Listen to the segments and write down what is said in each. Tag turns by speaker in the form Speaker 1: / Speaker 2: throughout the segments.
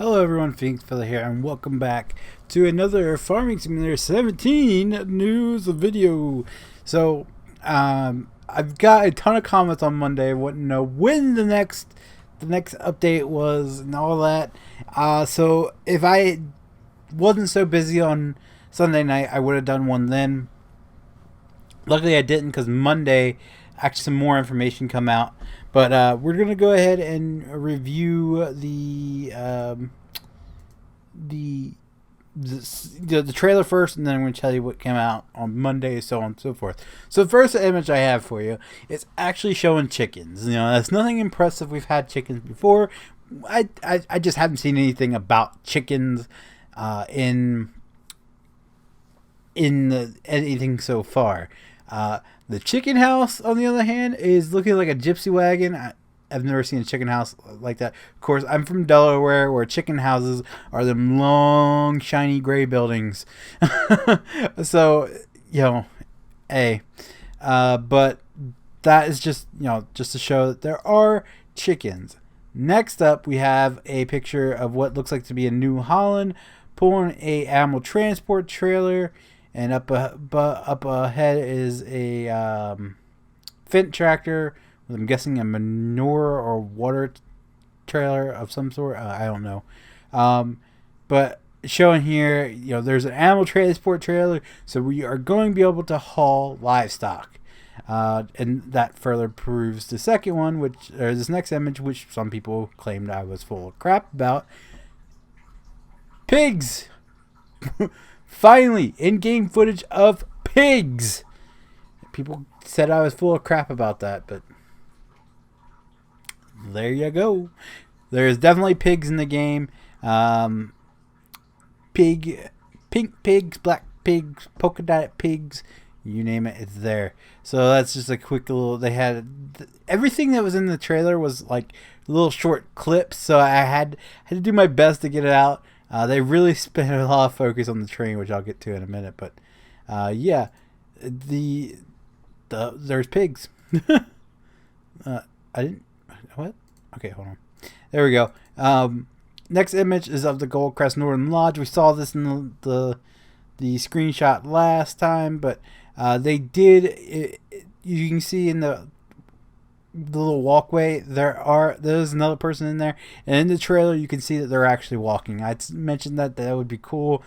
Speaker 1: Hello everyone, Phoenix Fella here, and welcome back to another Farming Simulator 17 news video. So, I've got a ton of comments on Monday wanting to know when the next update was and all that. So if I wasn't so busy on Sunday night, I would have done one then. Luckily I didn't, because Monday actually some more information come out. But we're gonna go ahead and review the trailer first, and then I'm going to tell you what came out on Monday, so on and so forth. So the first image I have for you is actually showing chickens. You know, that's nothing impressive. We've had chickens before. I just haven't seen anything about chickens in anything so far. The chicken house, on the other hand, is looking like a gypsy wagon. I've never seen a chicken house like that. Of course, I'm from Delaware, where chicken houses are them long, shiny gray buildings. So, you know, hey. But that is just, you know, just to show that there are chickens. Next up, we have a picture of what looks like to be a New Holland pulling a animal transport trailer. And up ahead is a Fendt tractor with, I'm guessing, a manure or water trailer of some sort. I don't know. But showing here, you know, there's an animal transport trailer, so we are going to be able to haul livestock. And that further proves the second one, or this next image, which some people claimed I was full of crap about. Pigs! Finally, in-game footage of pigs. People said I was full of crap about that, but there you go. There's definitely pigs in the game. Pink pigs, black pigs, polka dot pigs, you name it, it's there. So that's just a quick little. They had everything that was in the trailer was like little short clips, so I had to do my best to get it out. They really spent a lot of focus on the train, which I'll get to in a minute. But yeah, there's pigs. I didn't. What? Okay, hold on. There we go. Next image is of the Goldcrest Northern Lodge. We saw this in the screenshot last time, but they did. You can see in the little walkway there's another person in there, and in the trailer you can see that they're actually walking. I mentioned that would be cool.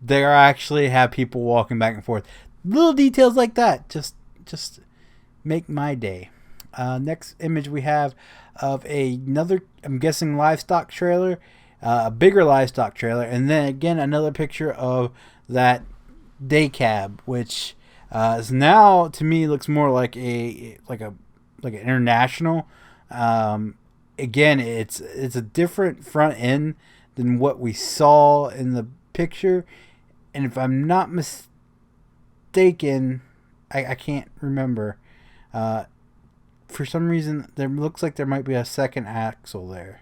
Speaker 1: They actually have people walking back and forth. Little details like that just make my day. Next image we have of another, I'm guessing, livestock trailer, a bigger livestock trailer, and then again another picture of that day cab, which is now to me looks more like an international. Again, it's a different front end than what we saw in the picture, and if I'm not mistaken, I can't remember. For some reason, there looks like there might be a second axle there.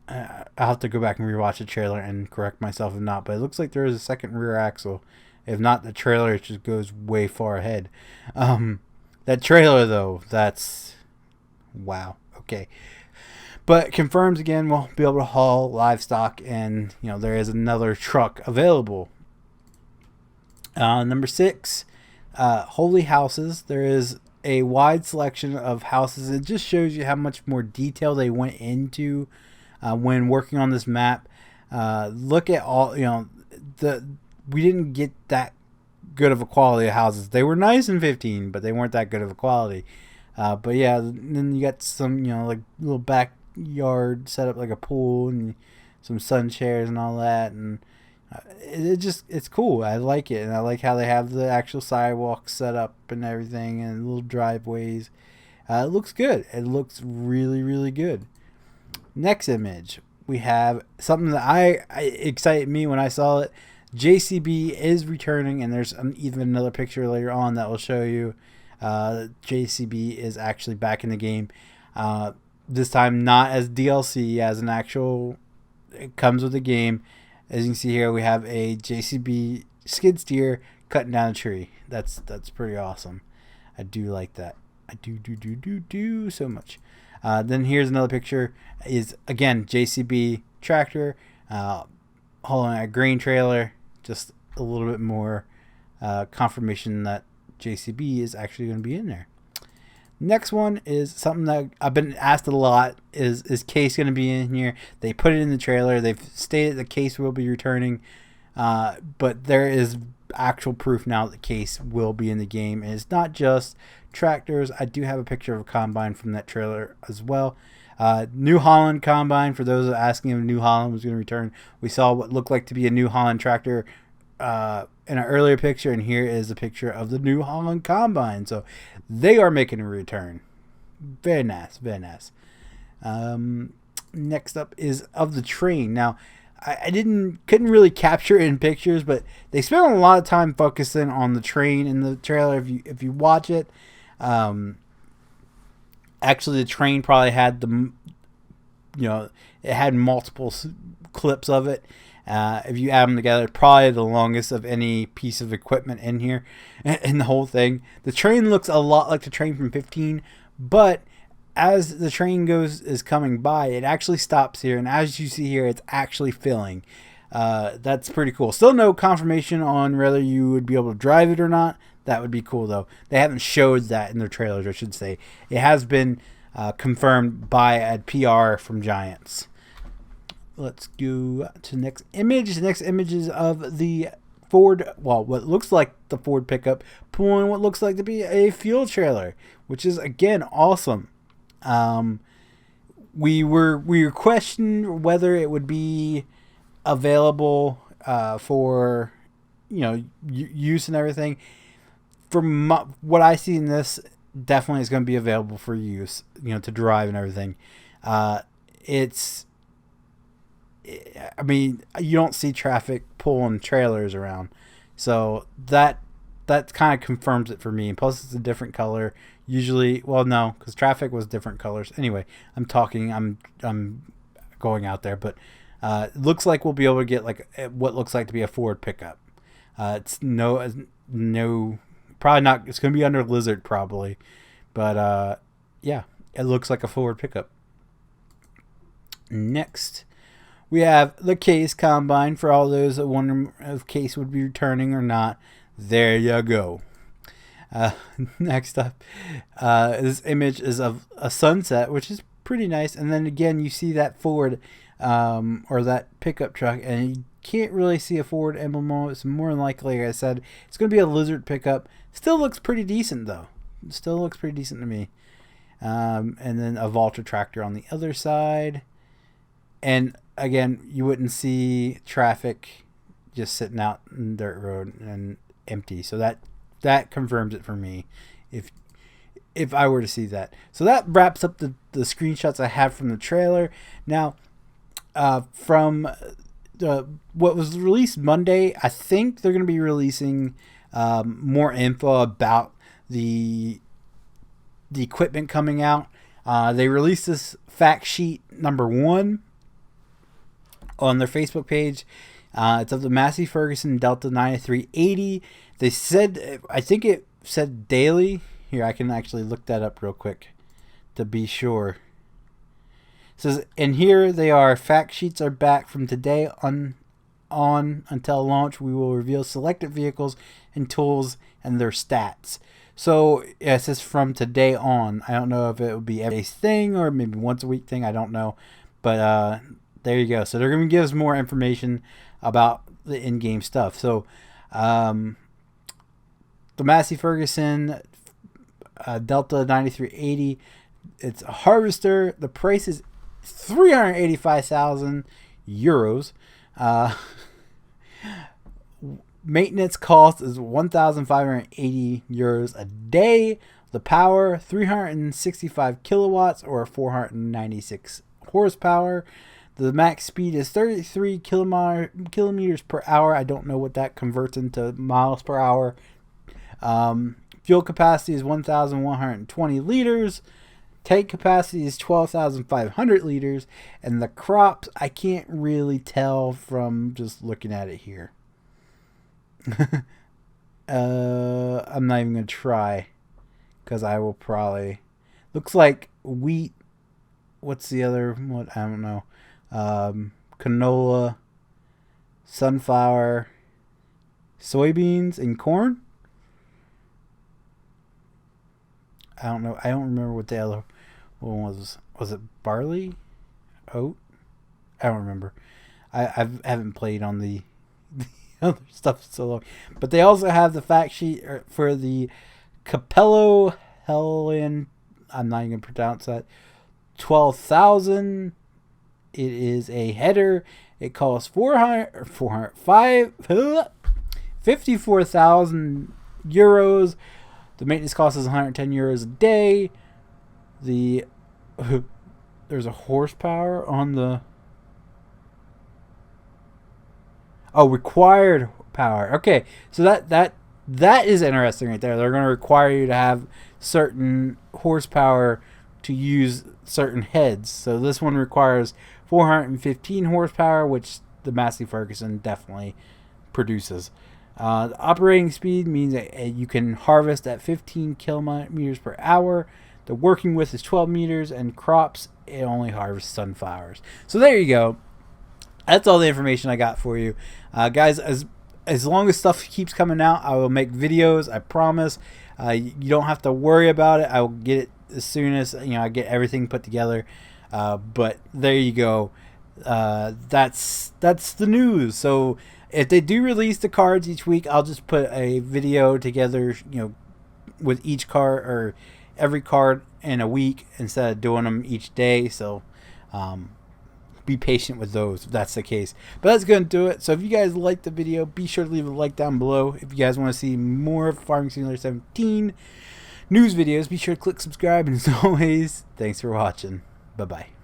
Speaker 1: I'll have to go back and rewatch the trailer and correct myself if not, but it looks like there is a second rear axle. If not, the trailer just goes way far ahead. That trailer, though, that's wow. Okay. But confirms again, we'll be able to haul livestock, and you know there is another truck available. Number 6, Holy Houses. There is a wide selection of houses. It just shows you how much more detail they went into when working on this map. Look at all, you know, we didn't get that good of a quality of houses. They were nice in 15, but they weren't that good of a quality. But yeah, then you got some, you know, like little backyard set up like a pool and some sun chairs and all that, and it's cool. I like it, and I like how they have the actual sidewalks set up and everything, and little driveways. It looks good. It looks really, really good. Next image, we have something that I excited me when I saw it. JCB is returning, and there's even another picture later on that will show you JCB is actually back in the game. This time not as DLC, as an actual, it comes with the game. As you can see here, we have a JCB skid steer cutting down a tree. That's pretty awesome. I do like that. I do so much. Then here's another picture. Is again JCB tractor, hauling a grain trailer. Just a little bit more confirmation that JCB is actually going to be in there. Next one is something that I've been asked a lot. Is case going to be in here? They put it in the trailer. They've stated the case will be returning, but there is actual proof now that the case will be in the game. And it's not just tractors. I do have a picture of a combine from that trailer as well. New Holland combine. For those asking if New Holland was going to return, we saw what looked like to be a New Holland tractor in an earlier picture, and here is a picture of the New Holland combine. So they are making a return. Very nice, very nice. Next up is of the train. Now, I couldn't really capture it in pictures, but they spent a lot of time focusing on the train in the trailer. If you watch it, actually the train probably had it had multiple clips of it. If you add them together, probably the longest of any piece of equipment in here, in the whole thing. The train looks a lot like the train from 15, but as the train is coming by, it actually stops here, and as you see here, it's actually filling. That's pretty cool. Still no confirmation on whether you would be able to drive it or not. That would be cool, though. They haven't showed that in their trailers, I should say. It has been confirmed by a PR from Giants. Let's go to the next image. The next image is of the Ford, well, what looks like the Ford pickup pulling what looks like to be a fuel trailer, which is, again, awesome. We were questioning whether it would be available for use and everything. From what I see in this, definitely is going to be available for use, to drive and everything. I mean, you don't see traffic pulling trailers around, so that kind of confirms it for me. And plus, it's a different color. Usually, well, no, because traffic was different colors. Anyway, I'm going out there, but it looks like we'll be able to get like what looks like to be a Ford pickup. It's no, probably not. It's going to be under Lizard probably, but yeah, it looks like a Ford pickup. Next, we have the Case combine. For all those that wonder if Case would be returning or not, there you go. Next up, this image is of a sunset, which is pretty nice. And then again, you see that Ford or that pickup truck, and you can't really see a Ford emblem on it. It's more than likely, like I said, it's going to be a Lizard pickup. Still looks pretty decent, though. Still looks pretty decent to me. And then a Valtra tractor on the other side. And again, you wouldn't see traffic just sitting out in the dirt road and empty. So that confirms it for me if I were to see that. So that wraps up the screenshots I have from the trailer. Now, from what was released Monday, I think they're going to be releasing more info about the equipment coming out. They released this fact sheet number 1 on their Facebook page. It's of the Massey Ferguson Delta 9380. They said, I think it said daily. Here, I can actually look that up real quick to be sure. It says, and here they are. Fact sheets are back from today on until launch. We will reveal selected vehicles and tools and their stats. So yeah, it says from today on. I don't know if it would be every thing or maybe once a week thing. I don't know, but there you go. So they're going to give us more information about the in-game stuff. So the Massey Ferguson Delta 9380, it's a Harvester. The price is 385,000 euros. Maintenance cost is 1,580 euros a day. The power, 365 kilowatts or 496 horsepower. The max speed is 33 kilometers per hour. I don't know what that converts into miles per hour. Fuel capacity is 1,120 liters. Tank capacity is 12,500 liters. And the crops, I can't really tell from just looking at it here. I'm not even going to try, because I will probably... Looks like wheat what's the other? What, I don't know. Canola, sunflower, soybeans, and corn. I don't know. I don't remember what the other one was. Was it barley? Oat? I don't remember. Haven't played on the other stuff so long. But they also have the fact sheet for the Capello Helen. I'm not even going to pronounce that. 12,000. It is a header. It costs 54,000 euros. The maintenance cost is 110 euros a day. There's a horsepower on the required power. Okay, so that is interesting right there. They're going to require you to have certain horsepower to use certain heads. So this one requires 415 horsepower, which the Massey Ferguson definitely produces. The operating speed means that you can harvest at 15 kilometers per hour. The working width is 12 meters, and crops, it only harvests sunflowers. So there you go. That's all the information I got for you. Guys, as long as stuff keeps coming out, I will make videos, I promise. You don't have to worry about it. I will get it as soon as I get everything put together. But there you go. That's the news. So if they do release the cards each week, I'll just put a video together, with each card or every card in a week instead of doing them each day. So be patient with those if that's the case. But that's going to do it. So if you guys liked the video, be sure to leave a like down below. If you guys want to see more Farming Simulator 17 news videos, be sure to click subscribe. And as always, thanks for watching. Bye-bye.